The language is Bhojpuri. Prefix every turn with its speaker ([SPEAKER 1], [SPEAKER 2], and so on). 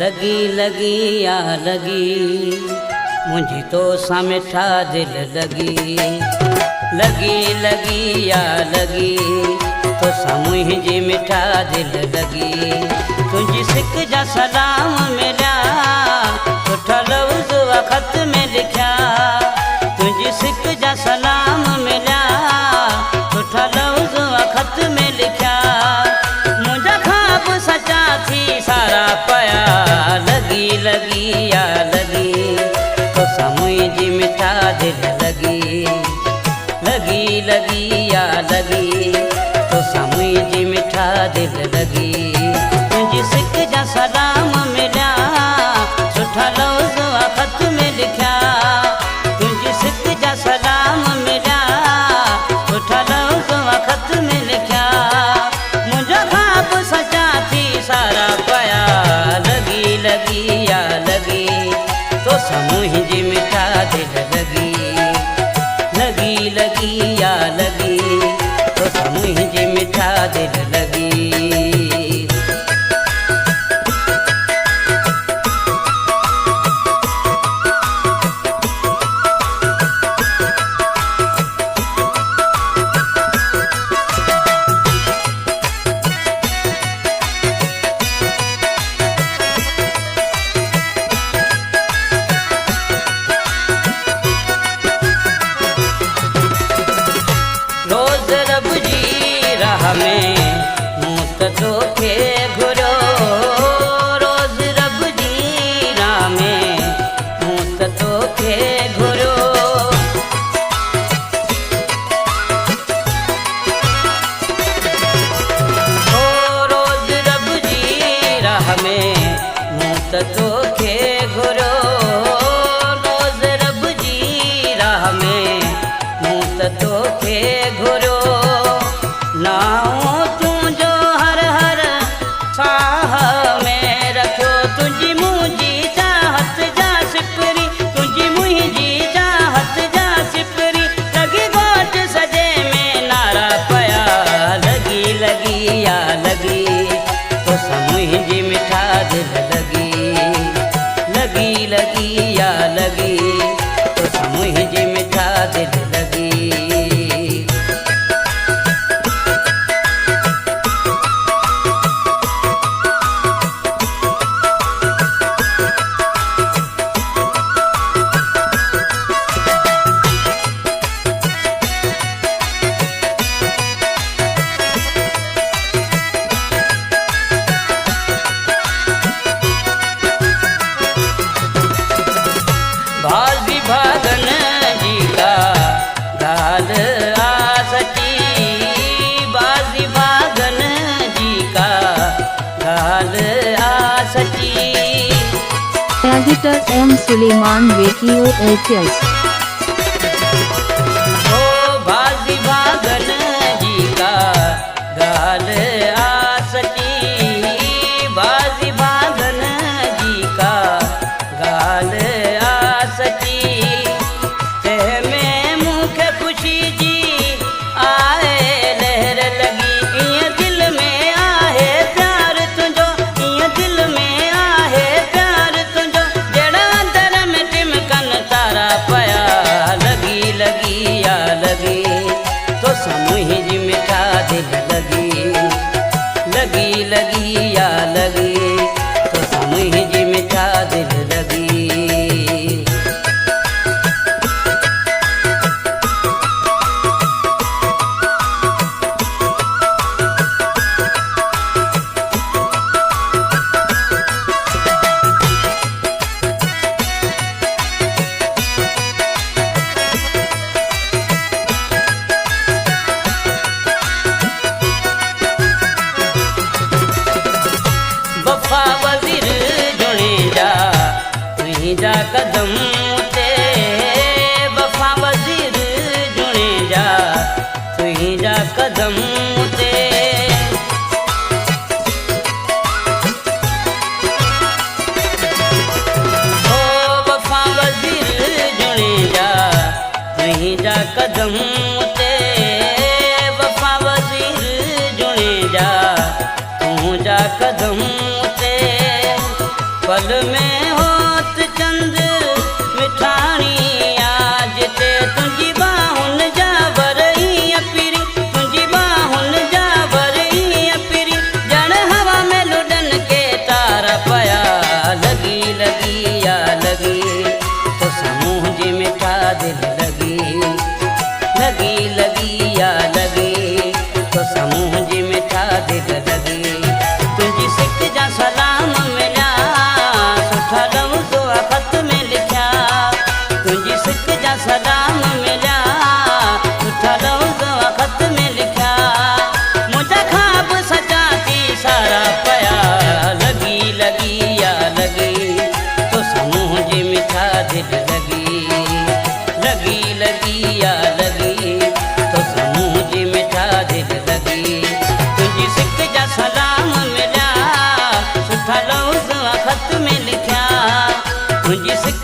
[SPEAKER 1] लगी लगी या लगी मुझी तो सा मिठा दिल लगी। लगी लगी या लगी तो सा मुझी मिठा दिल लगी। तुझी सिक जा सलाम मिलिया सुठा लफ्ज़ वक़्त में लिखिया। तुझी सिक जा सलाम मिलिया सुठा लफ्ज़ वक़्त में लिखिया। मुझा ख्वाब सचा थी सारा पया। लगी लगी या लगी तो सा मुझी मिठा दिल लगी। लगी लगी या लगी तो सा मुझी मिठा दिल लगी। तुझी सिक जा सलाम मिलिया सुठा लफ्ज़ वक़्त में लिखिया। तुझी सिक जा सलाम मिलिया सुठा लफ्ज़ वक़्त में लिखिया। मुझा ख्वाब सचा थी सारा पया। लगी लगी या लगी तो सा मुझी मिठा दिल लगी। लगी लगी या लगी तो सा मुझी मिठा दिल लगी। रोज़ रब जी राह में मूत तोखे घुरो। रोज़ रब जी राह में मूत तोखे घुरो। ओ रोज़ रब जी राह में मूत तोखे घुरो। रोज़ रब जी राह में मूत तोखे घुरो। नाओ तुझो हर हर साह में रखो। तुझी मुझी चाहत जा सिपरी। तुझी मुझी चाहत जा सिपरी। लगी गोट सजे में नारा पया। लगी लगी या लगी तो सा मुझी मिठा दिल लगी। लगी लगी या लगी तो सा मुझी मिठा दिल लगी। बाजी भागन जी का गाल आ सची। बाजी भागन जी का गाल आ सची।
[SPEAKER 2] Editor M Suleman video HS.
[SPEAKER 1] ओ बाजी भागन जी का गाल आ सची। बाजी भागन जी का गाल आ सची। तह में मुख खुशी जी आए लहर लगी। इं दिल में आहे प्यार तुझो। इं दिल में आहे प्यार तुझो। जड़ा अंदर में टिमकन तारा पया। लगी लगी या लगी तो सा मुझी मिठा दिल लगी। लगी लगी या लगी तो सा मुझी मिठा दिल लगी। वफा वज़ीर जुणे जा तुहीं जा कदम ते। वफा वज़ीर जुणे जा तुहीं जा कदम ते। ओ वफा वज़ीर जुणे जा तुहीं जा कदम ते। वफा वज़ीर जुणे जा तूं जा कदम ते। होत चंद मिठाणी आज ते तुंहिंजी बाहुन जा वरई अपिरी तुंहिंजी बाहुन जा वरई अपिरी जण हवा में लुडन के तारा पया लगी लगी या लगी तो समूह जी मिठा दिल लगी लगी लगी या लगी तो समूह जी मिठा दिल लगी तुंहिंजी सिक जा सलाम मिलिया सुठा लफ्ज़ ख़त में लिखिया तुंहिंजी सिक जा सलाम मिलिया सुठा लफ्ज़ ख़त में लिखिया मुंहिंजा ख्वाब सजा थी सारा पया लगी लगी या लगी तो समूह जी मिठा दिल लगी लगी लगी या लगी तो समूह जी मिठा दिल लगी तुंहिंजी सिक जा सलाम मिलिया सुठा लफ्ज़ ख़त में लिखिया तुंहिंजी सिक